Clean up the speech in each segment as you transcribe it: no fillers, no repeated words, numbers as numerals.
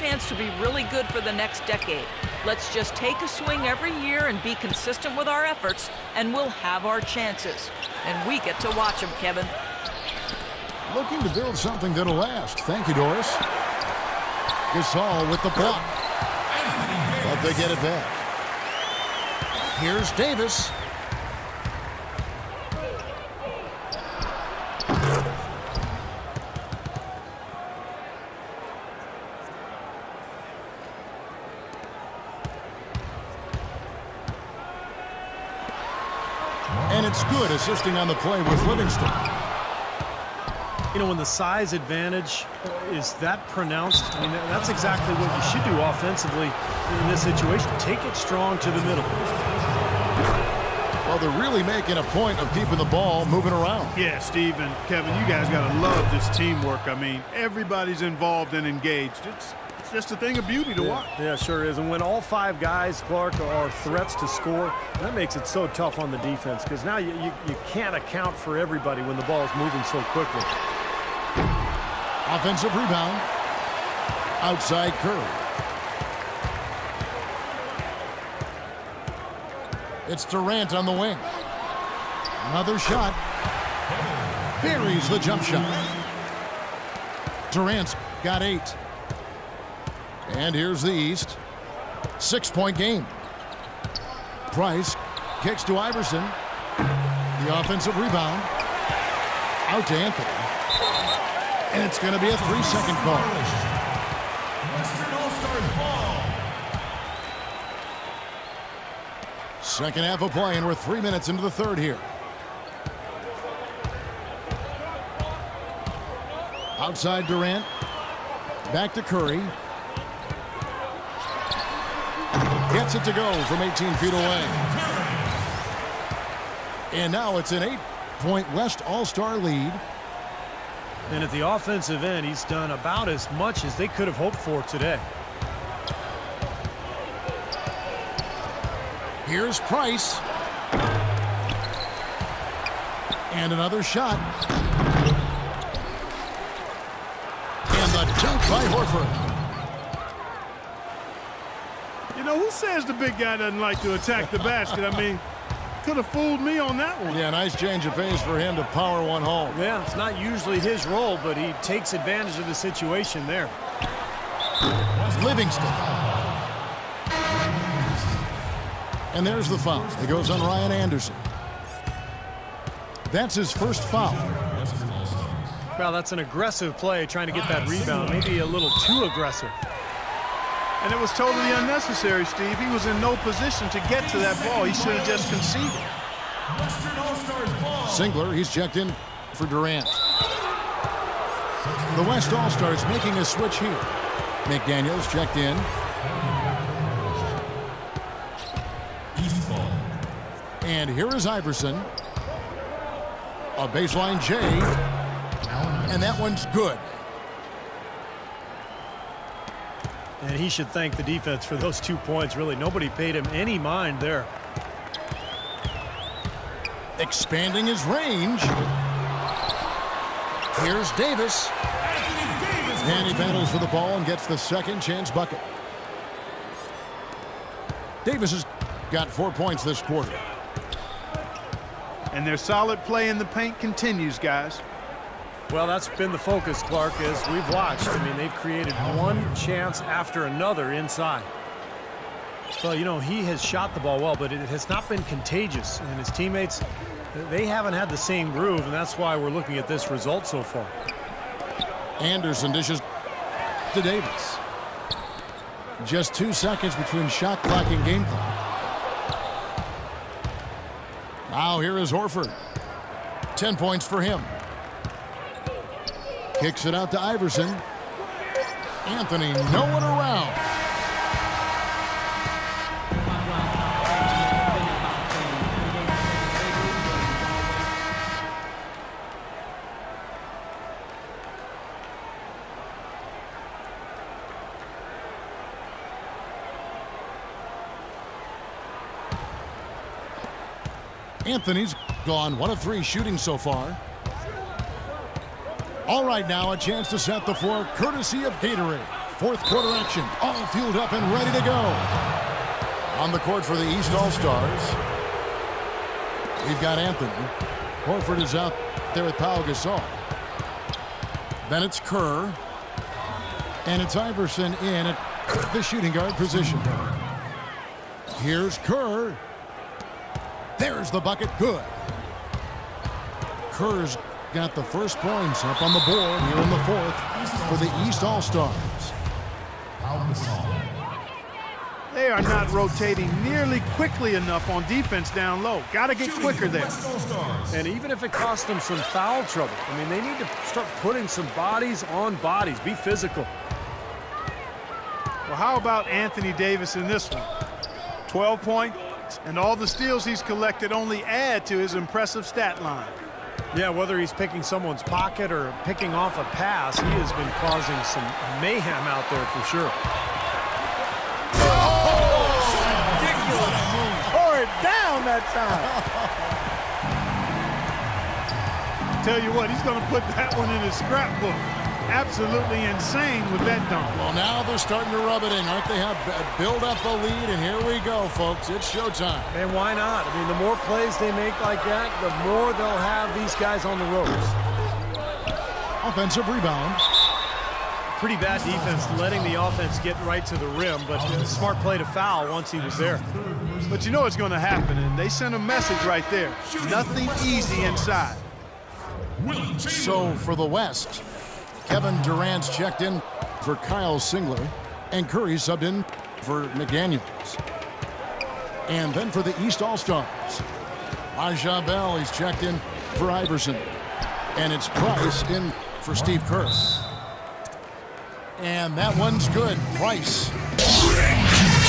chance to be really good for the next decade. Let's just take a swing every year and be consistent with our efforts, and we'll have our chances. And we get to watch them, Kevin. Looking to build something that'll last. Thank you, Doris. Gasol with the block. But they get it back. Here's Davis. And it's good, assisting on the play with Livingston. You know, when the size advantage is that pronounced, I mean, that's exactly what you should do offensively in this situation. Take it strong to the middle. Well, they're really making a point of keeping the ball moving around. Yeah, Steve and Kevin, you guys got to love this teamwork. I mean, everybody's involved and engaged. It's just a thing of beauty to watch. Yeah, sure is. And when all five guys, Clark, are threats to score, that makes it so tough on the defense because now you can't account for everybody when the ball is moving so quickly. Offensive rebound. Outside Curry. It's Durant on the wing. Another shot. Buries the jump shot. Durant's got 8. And here's the East. 6-point game. Price kicks to Iverson. The offensive rebound. Out to Anthony. And it's going to be a 3-second call. Second half of play, and we're 3 minutes into the third here. Outside Durant. Back to Curry. Gets it to go from 18 feet away. And now it's an 8-point West All-Star lead. And at the offensive end, he's done about as much as they could have hoped for today. Here's Price. And another shot. And the dunk by Horford. You know, who says the big guy doesn't like to attack the basket? I mean, could have fooled me on that one. Yeah, nice change of pace for him to power one home. Yeah, it's not usually his role, but he takes advantage of the situation there. Livingston. And there's the foul. It goes on Ryan Anderson. That's his first foul. Well, that's an aggressive play, trying to get that rebound. Maybe a little too aggressive. And it was totally unnecessary, Steve. He was in no position to get to that ball. He should have just conceded. Singler, he's checked in for Durant. The West All-Stars making a switch here. McDaniels checked in. And here is Iverson. A baseline J. And that one's good. And he should thank the defense for those 2 points. Really, nobody paid him any mind there. Expanding his range. Here's Davis. And he battles for the ball and gets the second chance bucket. Davis has got 4 points this quarter. And their solid play in the paint continues, guys. Well, that's been the focus, Clark, as we've watched. I mean, they've created one chance after another inside. Well, you know, he has shot the ball well, but it has not been contagious. And his teammates, they haven't had the same groove, and that's why we're looking at this result so far. Anderson dishes to Davis. Just 2 seconds between shot clock and game clock. Now here is Horford. 10 points for him. Kicks it out to Iverson. Anthony nowhere around. Anthony's gone 1 of 3 shooting so far. All right, now a chance to set the floor courtesy of Gatorade. Fourth quarter action, all fueled up and ready to go. On the court for the East All-Stars, we've got Anthony. Horford is out there with Pau Gasol. Then it's Kerr. And it's Iverson in at the shooting guard position. Here's Kerr. There's the bucket. Good. Kerr's got the first points up on the board here in the fourth for the East All-Stars. They are not rotating nearly quickly enough on defense down low. Got to get quicker there. And even if it costs them some foul trouble, I mean, they need to start putting some bodies on bodies. Be physical. Well, how about Anthony Davis in this one? 12 points, and all the steals he's collected only add to his impressive stat line. Yeah, whether he's picking someone's pocket or picking off a pass, he has been causing some mayhem out there for sure. Tore it down that time. Tell you what, he's going to put that one in his scrapbook. Absolutely insane with that dunk. Well, now they're starting to rub it in, aren't they? Build up the lead, and here we go, folks. It's showtime. And why not? I mean, the more plays they make like that, the more they'll have these guys on the ropes. Offensive rebound. Pretty bad defense letting the offense get right to the rim, but a smart play to foul once he was there. But you know what's going to happen, and they sent a message right there. Nothing easy inside. So for the West, Kevin Durant's checked in for Kyle Singler, and Curry subbed in for McDaniels. And then for the East All-Stars, Aja Bell, he's checked in for Iverson. And it's Price in for Steve Kerr. And that one's good. Price.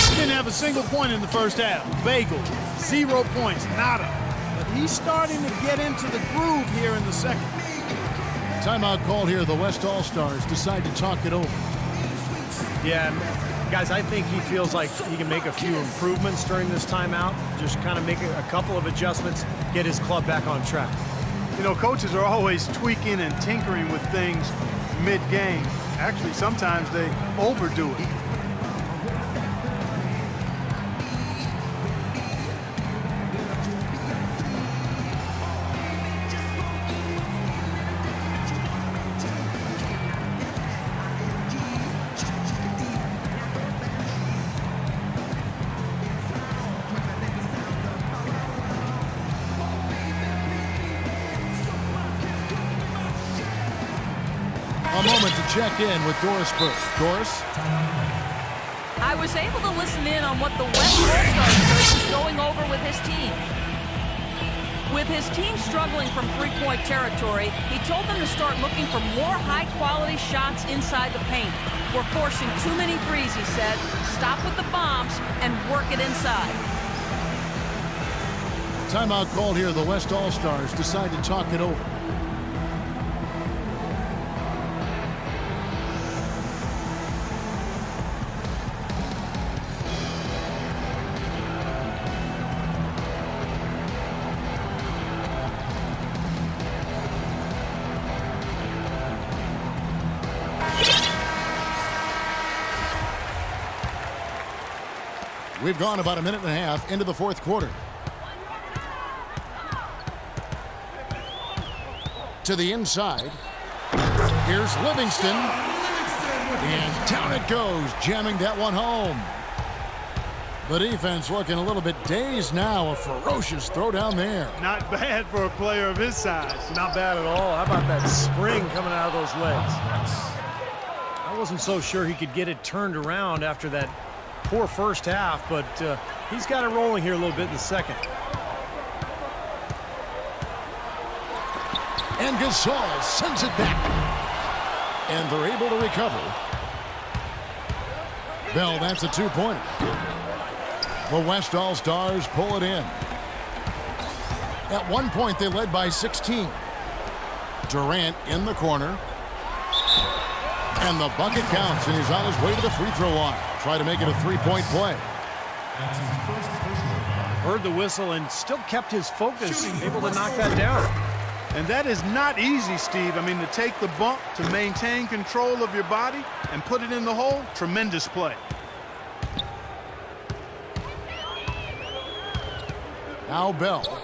He didn't have a single point in the first half. Bagel, 0 points, nada. But he's starting to get into the groove here in the second. Timeout called here. The West All-Stars decide to talk it over. Yeah, guys, I think he feels like he can make a few improvements during this timeout. Just kind of make a couple of adjustments, get his club back on track. You know, coaches are always tweaking and tinkering with things mid-game. Actually, sometimes they overdo it. A moment to check in with Doris Burke. Doris? I was able to listen in on what the West All-Stars coach is going over with his team. With his team struggling from three-point territory, he told them to start looking for more high-quality shots inside the paint. We're forcing too many threes, he said. Stop with the bombs and work it inside. Timeout called here. The West All-Stars decide to talk it over. We've gone about a minute and a half into the fourth quarter. To the inside. Here's Livingston. And down it goes, jamming that one home. The defense looking a little bit dazed now. A ferocious throw down there. Not bad for a player of his size. Not bad at all. How about that spring coming out of those legs? I wasn't so sure he could get it turned around after that poor first half, but he's got it rolling here a little bit in the second. And Gasol sends it back. And they're able to recover. Bell, that's a two-pointer. The West All-Stars pull it in. At one point, they led by 16. Durant in the corner. And the bucket counts, and he's on his way to the free throw line. Try to make it a three-point play. Heard the whistle and still kept his focus, able to knock that down. And that is not easy, Steve. I mean, to take the bump, to maintain control of your body, and put it in the hole, tremendous play. Now Bell.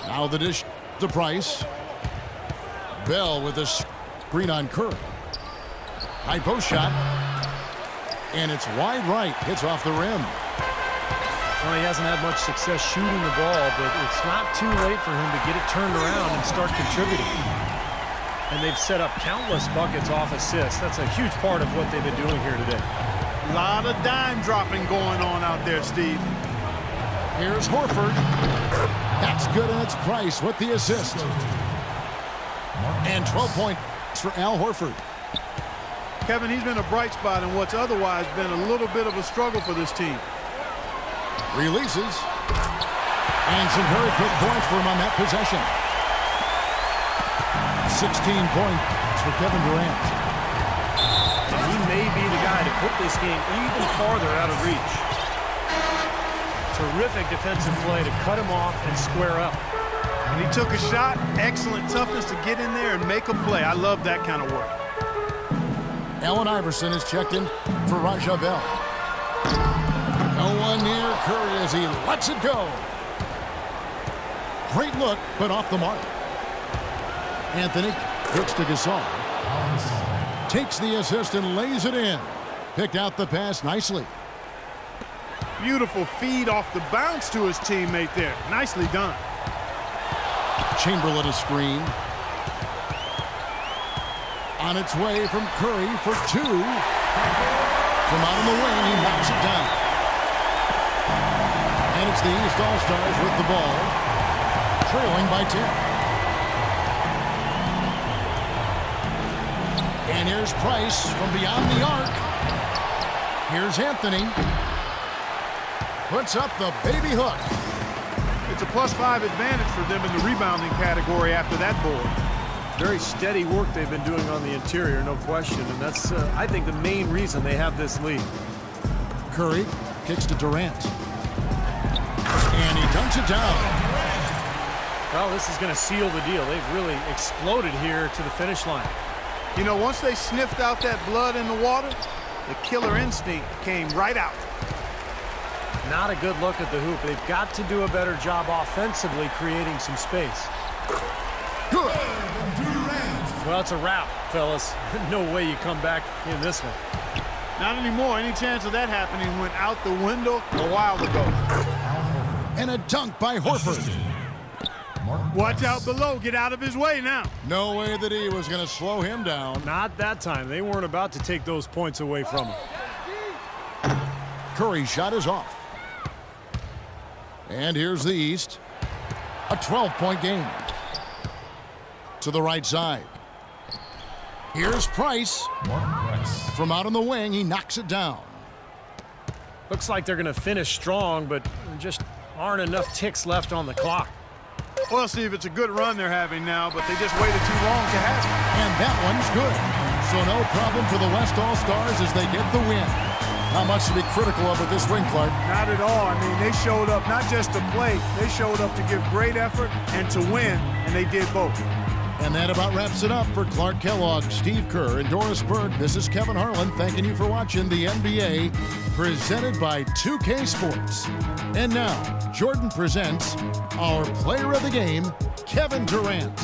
Now the dish to Price. Bell with a screen on Curry. High post shot. And it's wide right. Hits off the rim. Well, he hasn't had much success shooting the ball, but it's not too late for him to get it turned around and start contributing. And they've set up countless buckets off assists. That's a huge part of what they've been doing here today. A lot of dime dropping going on out there, Steve. Here's Horford. That's good, and it's Price with the assist. And 12 points for Al Horford. Kevin, he's been a bright spot in what's otherwise been a little bit of a struggle for this team. Releases. And some very quick points for him on that possession. 16 points for Kevin Durant. And he may be the guy to put this game even farther out of reach. Terrific defensive play to cut him off and square up. And he took a shot. Excellent toughness to get in there and make a play. I love that kind of work. Allen Iverson is checked in for Raja Bell. No one near Curry as he lets it go. Great look, but off the mark. Anthony looks to Gasol. Takes the assist and lays it in. Picked out the pass nicely. Beautiful feed off the bounce to his teammate there. Nicely done. Chamberlain a screen. On its way from Curry for two. From out on the wing, he knocks it down. And it's the East All-Stars with the ball, trailing by 10. And here's Price from beyond the arc. Here's Anthony. Puts up the baby hook. It's a +5 advantage for them in the rebounding category after that board. Very steady work they've been doing on the interior, no question. And that's, I think, the main reason they have this lead. Curry kicks to Durant. And he dunks it down. Well, this is going to seal the deal. They've really exploded here to the finish line. You know, once they sniffed out that blood in the water, the killer instinct came right out. Not a good look at the hoop. They've got to do a better job offensively creating some space. Good. Well, it's a wrap, fellas. No way you come back in this one. Not anymore. Any chance of that happening went out the window a while ago. And a dunk by Horford. Watch out below. Get out of his way now. No way that he was going to slow him down. Not that time. They weren't about to take those points away from him. Curry's shot is off. And here's the East. A 12-point game. To the right side. Here's Price. From out on the wing, he knocks it down. Looks like they're going to finish strong, but just aren't enough ticks left on the clock. Well, Steve, it's a good run they're having now, but they just waited too long to have it. And that one's good. So no problem for the West All-Stars as they get the win. Not much to be critical of with this win, Clark. Not at all. I mean, they showed up not just to play. They showed up to give great effort and to win, and they did both. And that about wraps it up for Clark Kellogg, Steve Kerr, and Doris Burke. This is Kevin Harlan thanking you for watching the NBA presented by 2K Sports. And now, Jordan presents our player of the game, Kevin Durant.